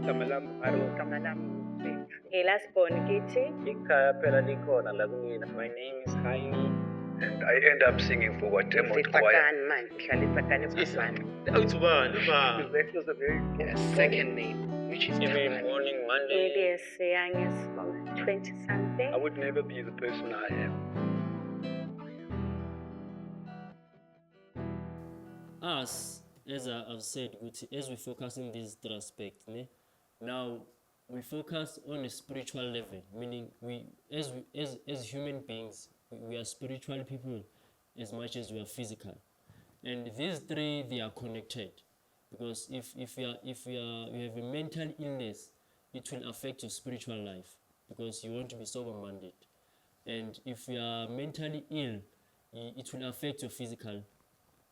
igama lami igama lami ngelasibhoni kithi ikhaya phela likhona la kumina. My name is Hayi, and I end up singing for Watermo Choir. manje ngihlala eSakane That was a very second name, which is every morning, Monday. It is young as 20 something. I would never be the person I am. Us, as I've said, as we focus on these three aspects, now we focus on a spiritual level, meaning as human beings, we are spiritual people as much as we are physical, and these three, they are connected, because if you have a mental illness, it will affect your spiritual life because you want to be sober-minded, and if you are mentally ill, it will affect your physical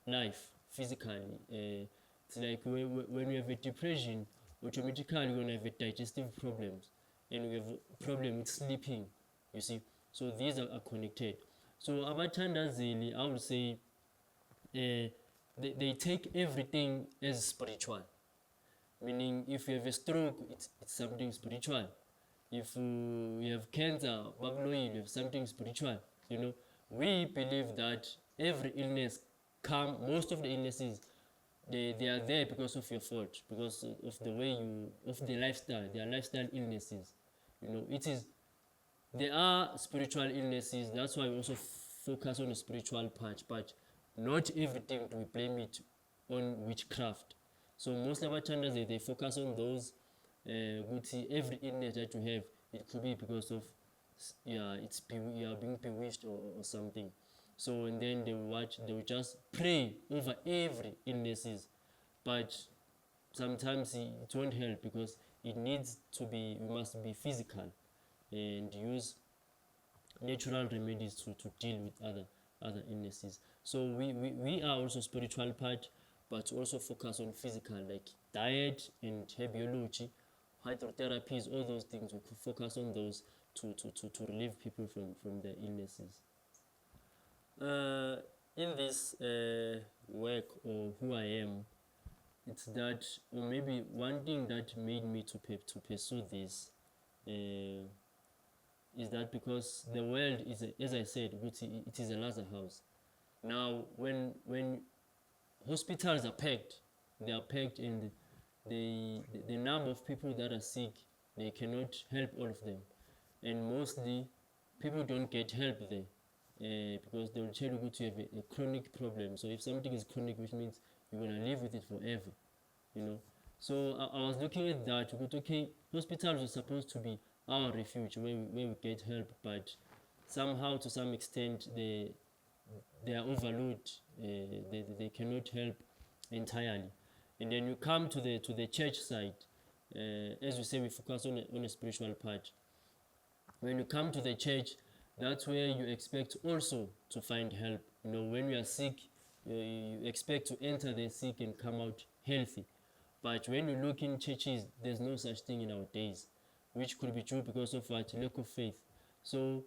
life physically. It's like when you have a depression, automatically you're going to have a digestive problems, and we have a problem with sleeping, you see. So these are connected. So abathandazeli, I would say, they take everything as spiritual, meaning if you have a stroke, it's something spiritual. If you have cancer, you have something spiritual. You know, we believe that every illness most of the illnesses, they are there because of your fault, because of the way of the lifestyle. They are lifestyle illnesses. You know, there are spiritual illnesses. That's why we also focus on the spiritual part, but not everything we blame it on witchcraft. So most of our channels, they focus on those. Every illness that you have, it could be because of you are being bewitched or something. So and then they will just pray over every illnesses, but sometimes it won't help because it needs to be, we must be physical and use natural remedies to deal with other illnesses. So we are also spiritual part, but also focus on physical, like diet and herbiology, hydrotherapies, all those things. We could focus on those to relieve people from their illnesses. In this work, or who I am, it's that, or maybe one thing that made me to pursue this is that because the world is, as I said, it is a Lazarus house. Now, when hospitals are packed, they are packed, and the number of people that are sick, they cannot help all of them, and mostly people don't get help there. Because they will tell you to have a chronic problem. So if something is chronic, which means you're going to live with it forever, you know. So I was looking at that. Okay, hospitals are supposed to be our refuge where we get help, but somehow, to some extent, they are overloaded. They cannot help entirely. And then you come to the church side. As we say, we focus on a spiritual part. When you come to the church, that's where you expect also to find help. You know, when you are sick, you expect to enter the sick and come out healthy. But when you look in churches, there's no such thing in our days, which could be true because of our lack of faith. So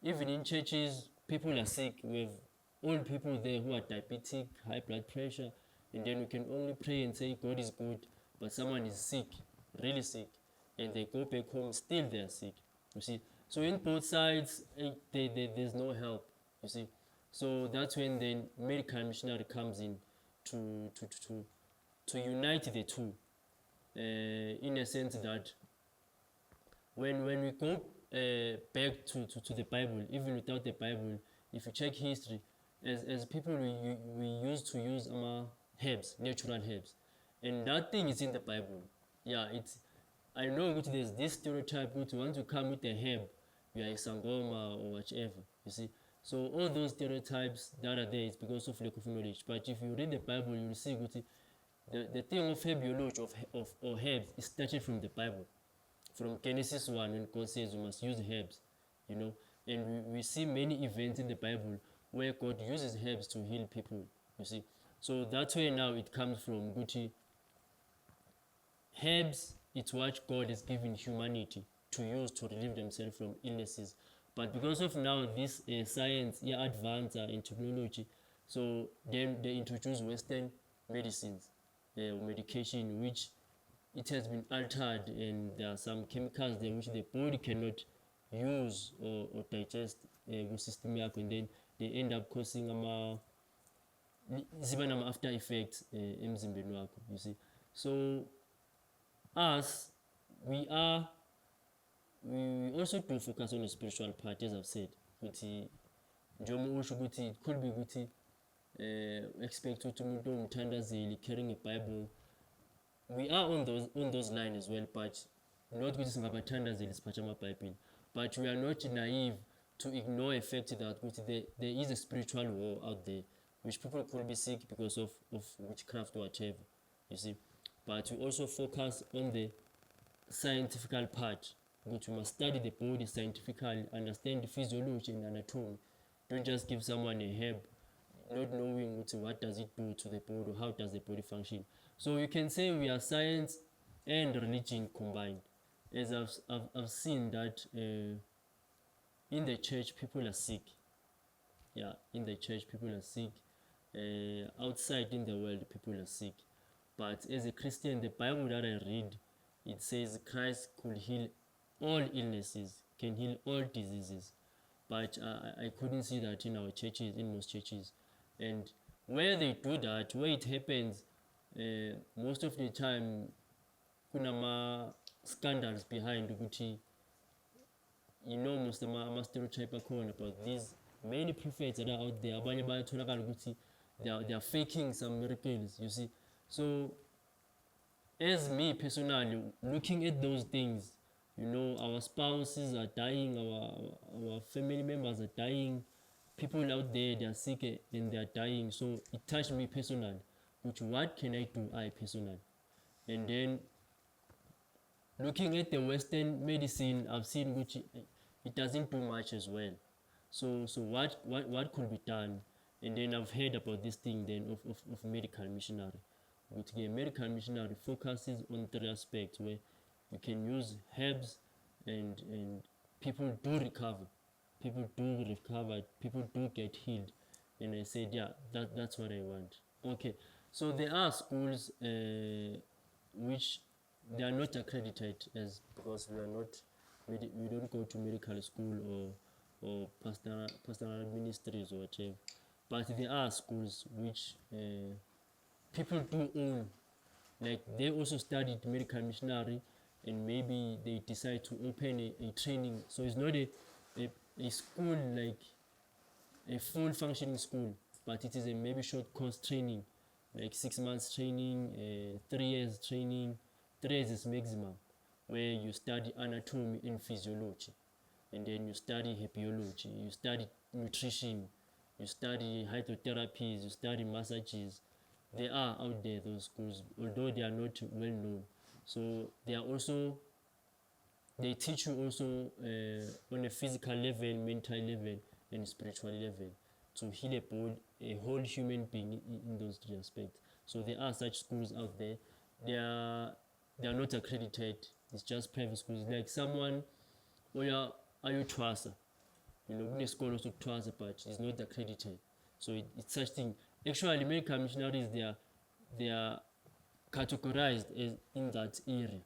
even in churches, people are sick. We have old people there who are diabetic, high blood pressure, and then we can only pray and say God is good, but someone is sick, really sick, and they go back home, still they are sick, you see. So in both sides, there's no help, you see. So that's when the medical missionary comes in to unite the two, in a sense that when we go back to the Bible, even without the Bible, if you check history, as people, we used to use herbs, natural herbs, and that thing is in the Bible. Yeah, I know there's this stereotype that once you come with a herb, you are a sangoma or whatever, you see. So all those stereotypes that are there is because of lack of knowledge. But if you read the Bible, you will see the thing of herbiology or herbs is started from the Bible. From Genesis 1, when God says you must use herbs, you know. And we see many events in the Bible where God uses herbs to heal people, you see. So that's where now it comes from. Herbs, it's what God has given humanity to use to relieve themselves from illnesses. But because of now this science, advance in technology, so then they introduce Western medicines, medication, which it has been altered, and there are some chemicals there which the body cannot use or digest system yakho, and then they end up causing ziba nama-after effects emzimbeni wakho, you see. So us, we also do focus on the spiritual part, as I've said. It could be ukuthi expect ukuthi umuntu ongumthandazeli carrying a Bible. We are on those lines as well, but not ukuthi singabathandazeli siphatha amabhayibheli. But we are not naive to ignore a fact that there is a spiritual war out there, which people could be sick because of witchcraft or whatever, you see. But we also focus on the scientific part, which we must study the body scientifically, understand the physiology and anatomy. Don't just give someone a herb not knowing what does it do to the body, or how does the body function. So you can say we are science and religion combined, as I've seen that in the church people are sick. Yeah, in the church people are sick. Outside in the world people are sick. But as a Christian, the Bible that I read, it says Christ could heal all illnesses, can heal all diseases. But I couldn't see that in our churches, in most churches. And where they do that, where it happens, most of the time, kunama scandals behind ukuthi, you know, most of my stereotype about these many prophets that are out there. They are faking some miracles, you see. So, as me personally, looking at those things, you know, our spouses are dying, our family members are dying, people out there, they are sick and they are dying. So it touched me personally, which what can I do, I personally. And then looking at the Western medicine, I've seen which it doesn't do much as well. So what could be done? And then I've heard about this thing then of medical missionary. Which a medical missionary focuses on 3 aspects where you can use herbs and people do recover. People do get healed. And I said, yeah, that's what I want. Okay, so there are schools which they are not accredited as because we don't go to medical school or pastoral ministries or whatever. But there are schools which people do own, like they also studied medical missionary, and maybe they decide to open a training. So it's not a school like a full functioning school, but it is a maybe short course training, like 6 months training, 3 years training. 3 years is maximum, where you study anatomy and physiology, and then you study hepiology, you study nutrition, you study hydrotherapies, you study massages. They are out there, those schools, although they are not well known. So they teach you also on a physical level, mental level, and spiritual level to heal a whole human being in those 3 aspects. So there are such schools out there. They are not accredited. It's just private schools. Like someone, are you trust? You know, the school also trust, but it's not accredited. So it's such thing. Actually, medical missionaries, they are categorized as in that area.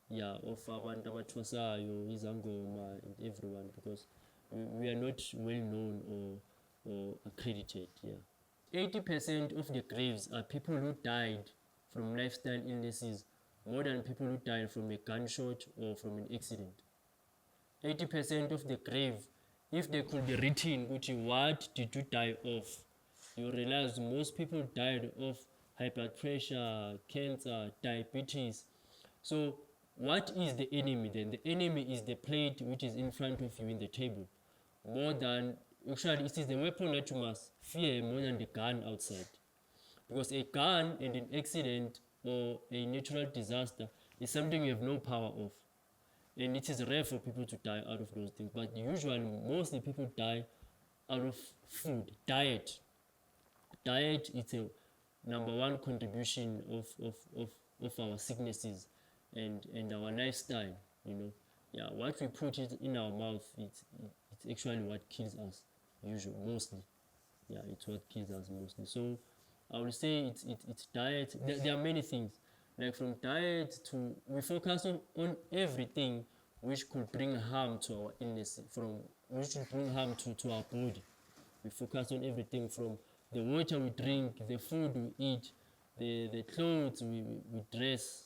Yeah, of abantu abathwasayo, izangoma, and everyone, because we are not well known or accredited. Yeah, 80% of the graves are people who died from lifestyle illnesses more than people who died from a gunshot or from an accident. 80% of the grave, if they could be written, what did you die of? You realize most people died of high blood pressure, cancer, diabetes. So what is the enemy then? The enemy is the plate which is in front of you in the table. More than, actually it is the weapon that you must fear more than the gun outside. Because a gun and an accident or a natural disaster is something you have no power of. And it is rare for people to die out of those things. But usually, mostly people die out of food, diet. Diet is a number one contribution of our sicknesses and our lifestyle, you know. Yeah, what we put it in our mouth, it's actually what kills us, usually, mostly. Yeah, it's what kills us mostly. So I would say it's diet. There are many things. Like from diet to, we focus on everything which could bring harm to our illness, which could bring harm to our body. We focus on everything from the water we drink, the food we eat, the clothes we dress,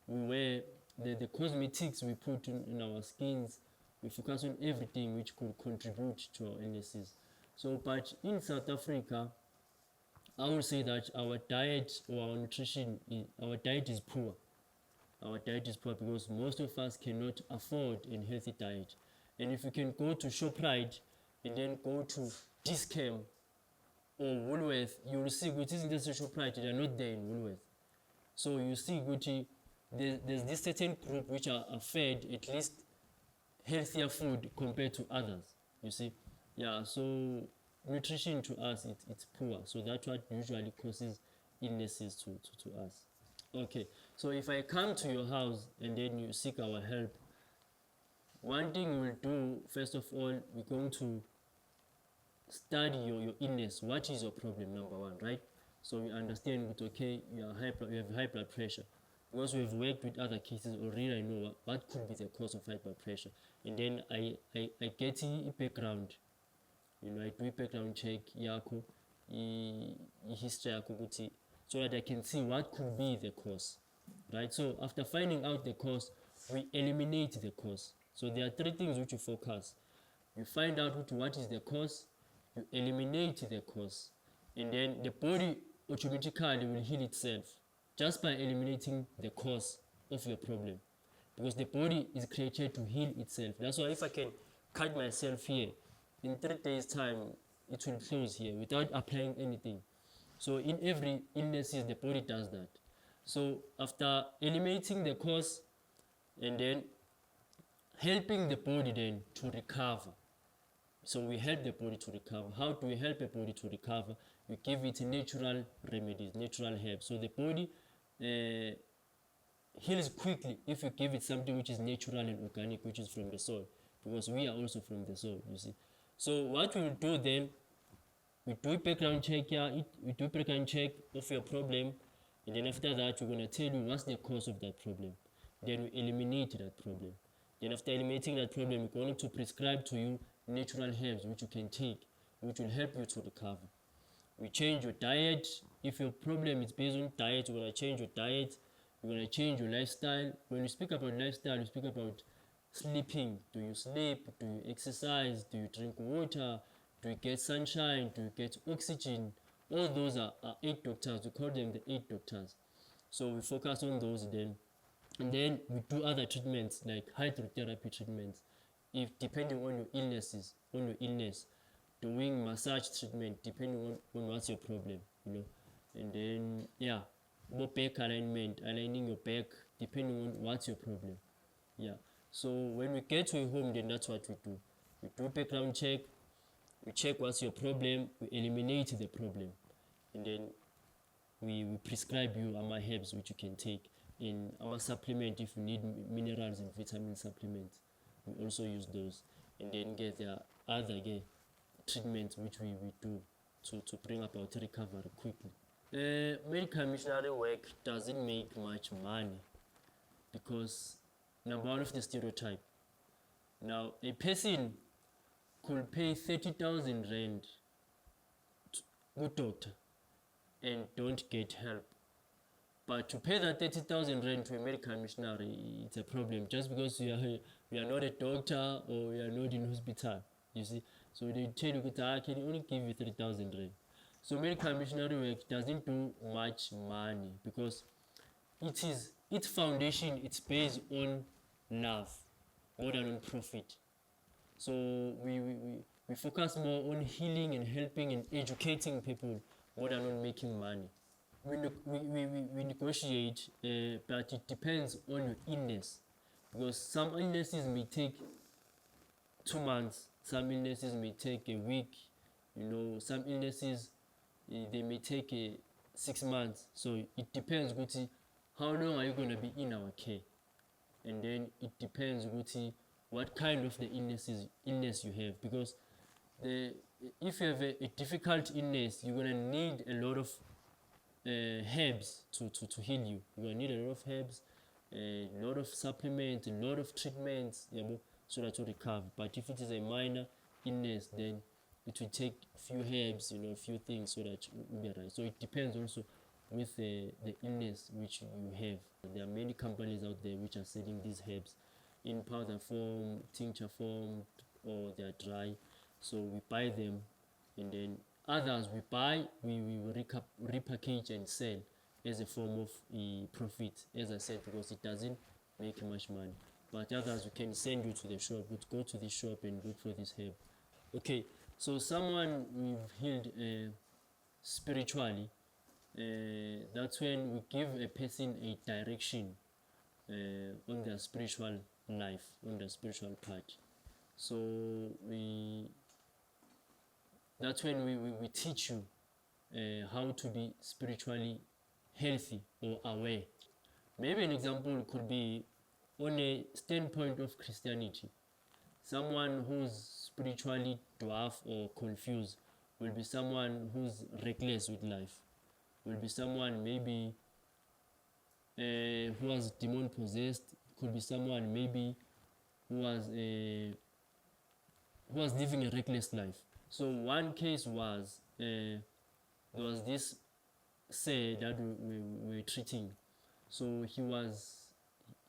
we wear, the cosmetics we put in our skins. We focus on everything which could contribute to our illnesses. So, but in South Africa, I would say that our diet or our nutrition, our diet is poor. Our diet is poor because most of us cannot afford a healthy diet. And if you can go to ShopRite and then go to Discam or Woolworth, you will see which isn't just ShopRite, they are not there in Woolworth. So you see Gucci, there's this certain group which are fed at least healthier food compared to others, you see. Yeah, so nutrition to us, it's poor. So that's what usually causes illnesses to us. Okay, so if I come to your house and then you seek our help, one thing we'll do, first of all, we're going to study your illness. What is your problem, number one, right? So we understand that, okay, you have high blood pressure. Because we've worked with other cases already, I know what could be the cause of high blood pressure. And then I get a background. You know, I do a background check, yako, history yako, so that I can see what could be the cause, right? So after finding out the cause, we eliminate the cause. So there are three things which you focus. You find out what is the cause, you eliminate the cause, and then the body automatically will heal itself just by eliminating the cause of your problem, because the body is created to heal itself. That's why if I can cut myself here, in 3 days time it will close here without applying anything. So in every illness, the body does that. So after eliminating the cause and then helping the body then to recover. So we help the body to recover. How do we help the body to recover? We give it natural remedies, natural herbs. So the body heals quickly if you give it something which is natural and organic, which is from the soil, because we are also from the soil, you see. So what we will do then, we do a background check here, we do a background check of your problem, and then after that we're going to tell you what's the cause of that problem. Then we eliminate that problem. Then after eliminating that problem, we're going to prescribe to you natural herbs which you can take, which will help you to recover. We change your diet. If your problem is based on diet, we're going to change your diet. We're going to change your lifestyle. When we speak about lifestyle, we speak about sleeping. Do you sleep? Do you exercise? Do you drink water? Do you get sunshine? Do you get oxygen? All those are 8 doctors. We call them the 8 doctors. So we focus on those then. And then we do other treatments like hydrotherapy treatments. If depending on your illnesses, doing massage treatment depending on what's your problem, you know. And then yeah, more back alignment, aligning your back depending on what's your problem. Yeah. So when we get to a home, then that's what we do. We do background check, we check what's your problem, we eliminate the problem, and then we prescribe you our herbs which you can take in our supplement. If you need minerals and vitamin supplements, we also use those. And then there are other treatments which we do to bring about recovery quickly. Medical missionary work doesn't make much money because number one of the stereotype. Now a person could pay 30,000 rand to good doctor and don't get help. But to pay that 30,000 rand to a medical missionary, it's a problem just because you are not a doctor or you are not in hospital, you see. So they tell you that I can only give you 3,000 rand. So medical missionary work doesn't do much money because its foundation, it's based on love more than on profit. So we focus more on healing and helping and educating people more than on making money. We negotiate, but it depends on your illness, because some illnesses may take 2 months, some illnesses may take a week, you know, some illnesses they may take 6 months. So it depends, Guti, how long are you going to be in our care, and then it depends, Guti, what kind of the illness you have, because if you have a difficult illness, you're going to need a lot of herbs to heal you. You will need a lot of herbs, a lot of supplements, a lot of treatments, so that you recover. But if it is a minor illness, then it will take few herbs, a few things, so that you will be right. So it depends also with the illness which you have. There are many companies out there which are selling these herbs in powder form, tincture form, or they are dry. So we buy them, and then others we buy, we will repackage and sell as a form of profit, as I said, because it doesn't make much money. But others we can send you to the shop, would go to the shop and look for this herb. Okay, so someone we've healed spiritually, that's when we give a person a direction on their spiritual life, on their spiritual part. So that's when we teach you how to be spiritually healthy or aware. Maybe an example could be on a standpoint of Christianity. Someone who's spiritually dwarf or confused will be someone who's reckless with life, will be someone maybe who was demon possessed, could be someone maybe who was living a reckless life. So one case was there was this say that we were treating. So he was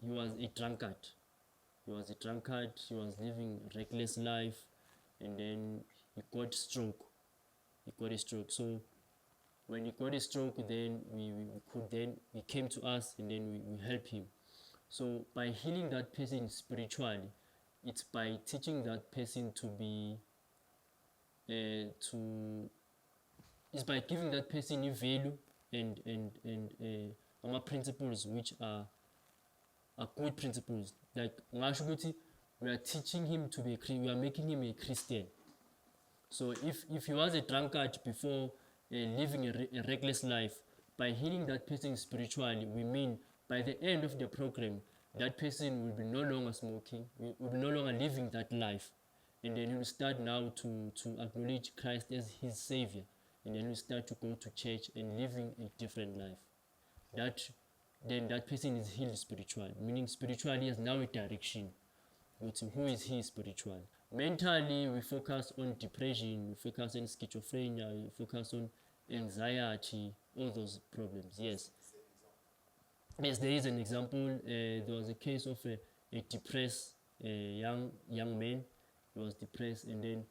a drunkard. He was living a reckless life, and then he got stroke. So when he got a stroke, then he came to us, and then we helped him. So by healing that person spiritually, it's by teaching that person to be it's by giving that person a value and principles which are good principles. Like we are teaching him to be we are making him a Christian. So if he was a drunkard before living a reckless life, by healing that person spiritually, we mean by the end of the program, that person will be no longer smoking, will be no longer living that life, and then he will start now to acknowledge Christ as his savior, and then he will start to go to church and living a different life. Then that person is healed spiritually, meaning spiritually has now a direction. But who is he spiritually? Mentally, we focus on depression, we focus on schizophrenia, we focus on anxiety, all those problems. Yes, there is an example. There was a case of a depressed young man. He was depressed, and then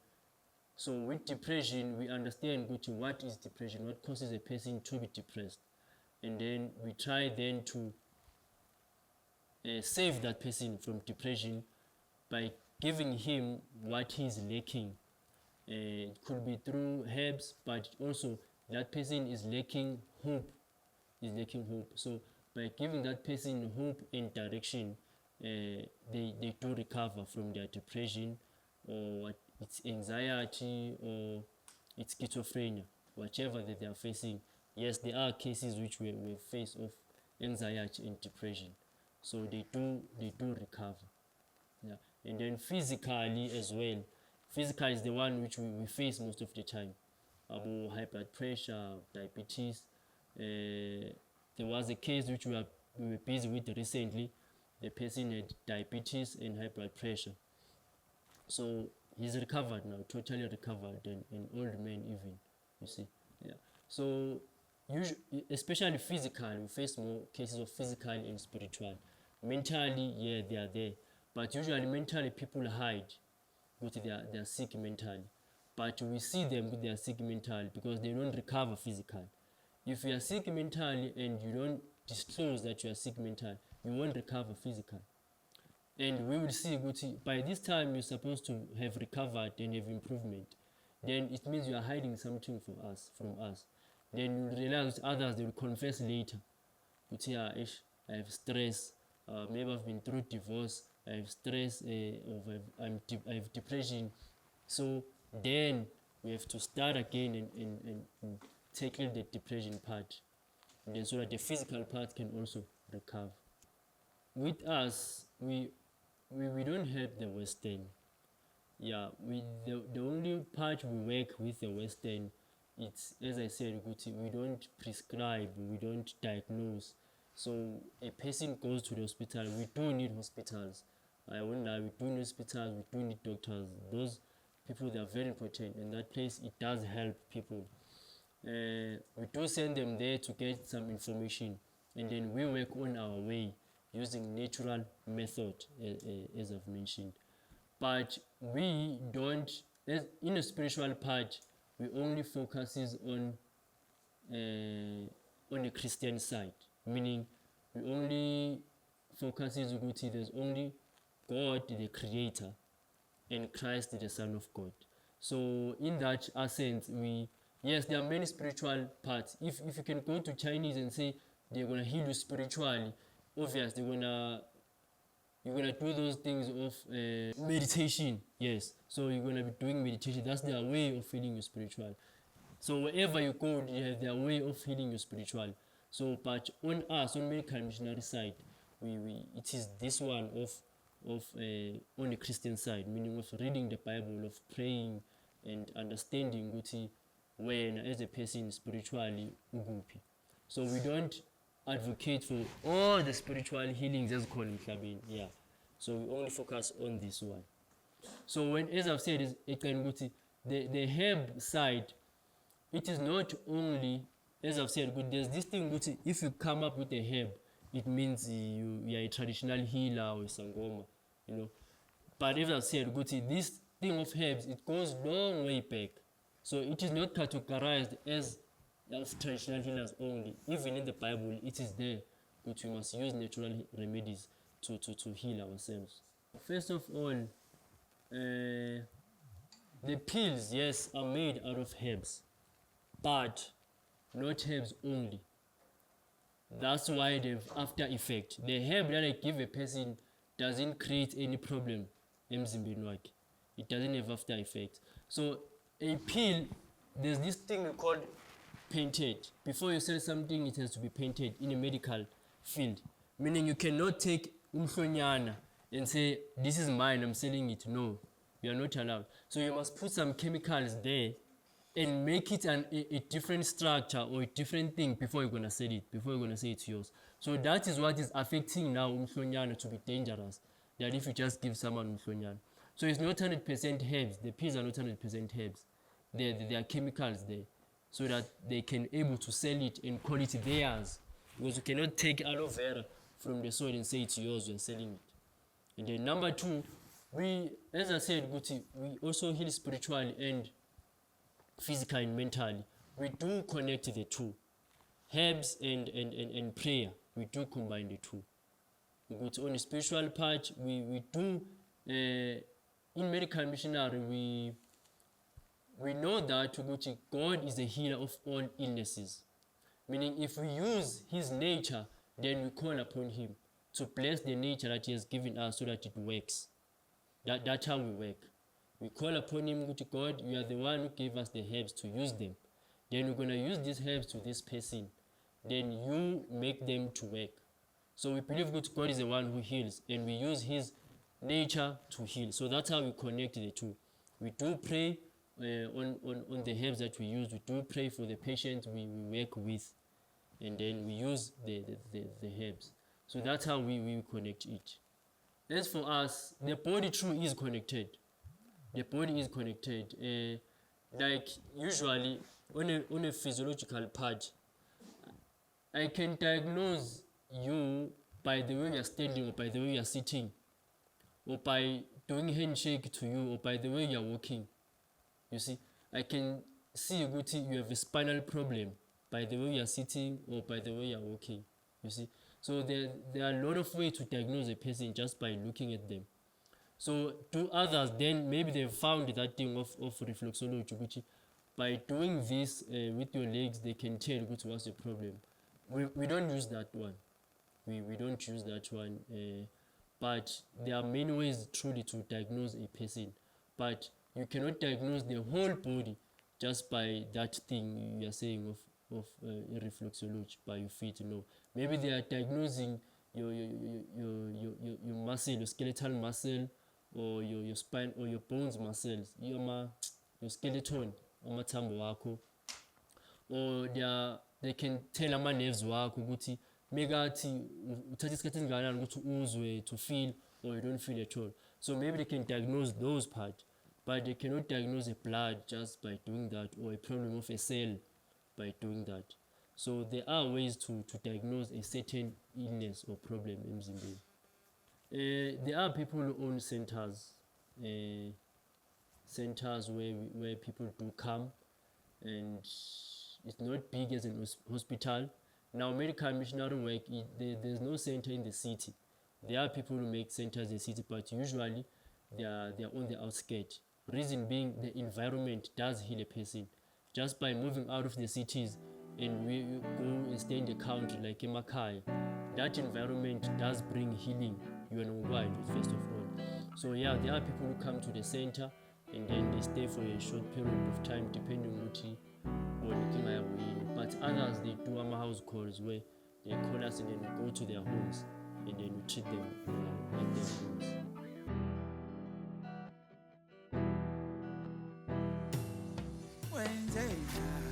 so with depression, we understand what is depression, what causes a person to be depressed, and then we try then to save that person from depression by giving him what he is lacking. It could be through herbs, but also that person is lacking hope. So by giving that person hope and direction, they do recover from their depression, or it's anxiety, or it's schizophrenia, whichever that they are facing. Yes, there are cases which we face of anxiety and depression, so they do recover. Yeah. And then physically as well. Physical is the one which we face most of the time. About high blood pressure, diabetes. There was a case which we were busy with recently. The person had diabetes and high blood pressure. So he's recovered now, totally recovered, and an old man even, you see. Yeah. So especially physically, we face more cases of physical and spiritual. Mentally, yeah, they are there. But usually mentally people hide with they are sick mentally. But we see them with their sick mentally because they don't recover physically. If you are sick mentally and you don't disclose that you are sick mentally, you won't recover physically. And we will see by this time you're supposed to have recovered and have improvement. Then it means you are hiding something from us. Then you realize others, they will confess later. I have stress, maybe I've been through divorce, I have stress, I have depression. So then we have to start again and tackle the depression part, and then so that the physical part can also recover. With us, we don't have the Western. Yeah, the only part we work with the Western it's, as I said, we don't prescribe, we don't diagnose. So a person goes to the hospital. We do need hospitals. I won't lie, we do need hospitals, we do need doctors. Those people, they are very important. In that place, it does help people. We do send them there to get some information, and then we work on our way using natural method, as I've mentioned. But we don't, in the spiritual part, we only focuses on the Christian side, meaning we only focuses on there's only God the Creator and Christ the Son of God. So in that essence, yes, there are many spiritual parts. If you can go to Chinese and say they're gonna heal you spiritually, obviously you're gonna do those things of meditation. Yes, so you're gonna be doing meditation. That's their way of healing you spiritually. So wherever you go, they have their way of healing you spiritually. So, but on us, on medical missionary side, it is this one of on the Christian side, meaning of reading the Bible, of praying and understanding when as a person spiritually uguphi. So we don't advocate for all the spiritual healings as called in. Yeah. So we only focus on this one. So when, as I've said, is the herb side, it is not only, as I've said, there's this thing, if you come up with a herb, it means you are a traditional healer or a sangoma, you know. But as I've said, this thing of herbs, it goes long way back. So it is not categorized as of traditional healers only. Even in the Bible, it is there, but we must use natural remedies to heal ourselves. First of all, the pills, yes, are made out of herbs, but not herbs only. That's why they've after effect. The herb that I give a person doesn't create any problem emzimbeni wakhe. It doesn't have after effect. So a pill, there's this thing we call painted. Before you sell something, it has to be painted in a medical field. Meaning you cannot take umhlonyana and say, this is mine, I'm selling it. No, you are not allowed. So you must put some chemicals there and make it a different structure or a different thing before you're going to sell it, before you're going to say it's yours. So that is what is affecting now umhlonyana to be dangerous, that if you just give someone umhlonyana. So it's not 100% herbs. The pills are not 100% herbs. There are chemicals there so that they can able to sell it and call it theirs. Because you cannot take aloe vera from the soil and say it's yours, you're selling it. And then number two, as I said, we also heal spiritually and physically and mentally. We do connect the two. Herbs and prayer, we do combine the two. On the spiritual part, we do, in medical missionary, we know that God is the healer of all illnesses. Meaning if we use his nature, then we call upon him to bless the nature that he has given us so that it works. That's how we work. We call upon him, God, you are the one who gave us the herbs to use them. Then we're going to use these herbs to this person. Then you make them to work. So we believe God is the one who heals, and we use his nature to heal. So that's how we connect the two. We do pray on the herbs that we use. We do pray for the patient we work with, and then we use the herbs. So that's how we connect it. As for us, the body true is connected. The body is connected. Like usually on a physiological part, I can diagnose you by the way you're standing, or by the way you're sitting, or by doing a handshake to you, or by the way you're walking. You see, I can see you have a spinal problem by the way you're sitting or by the way you're walking. You see, so there are a lot of ways to diagnose a person just by looking at them. So to others, then maybe they've found that thing of reflexology, which by doing this with your legs, they can tell what's the problem. We don't use that one. We don't use that one. But there are many ways truly to diagnose a person. But you cannot diagnose the whole body just by that thing you are saying of reflexology, by your feet. No, maybe they are diagnosing your muscle, your skeletal muscle, or your spine, or your bones muscles, your skeleton, amathambo wakho, or they can tell ama-nerves wakho ukuthi mekathi uthatha isikhathi esingakanani ukuthi uzwe to feel or you don't feel at all. So maybe they can diagnose those parts, but they cannot diagnose a blood just by doing that, or a problem of a cell by doing that. So there are ways to diagnose a certain illness or problem emzimbeni. There are people who own centers, where people do come, and it's not big as a hospital. Now, medical missionary work, there's no center in the city. There are people who make centers in the city, but usually they are on the outskirts. Reason being, the environment does heal a person. Just by moving out of the cities and we go and stay in the country like Emakai, that environment does bring healing. You know why, first of all. So yeah, there are people who come to the center and then they stay for a short period of time, depending on what. But others, they do house calls where they call us and then we go to their homes and then we treat them at their homes. Wednesday night.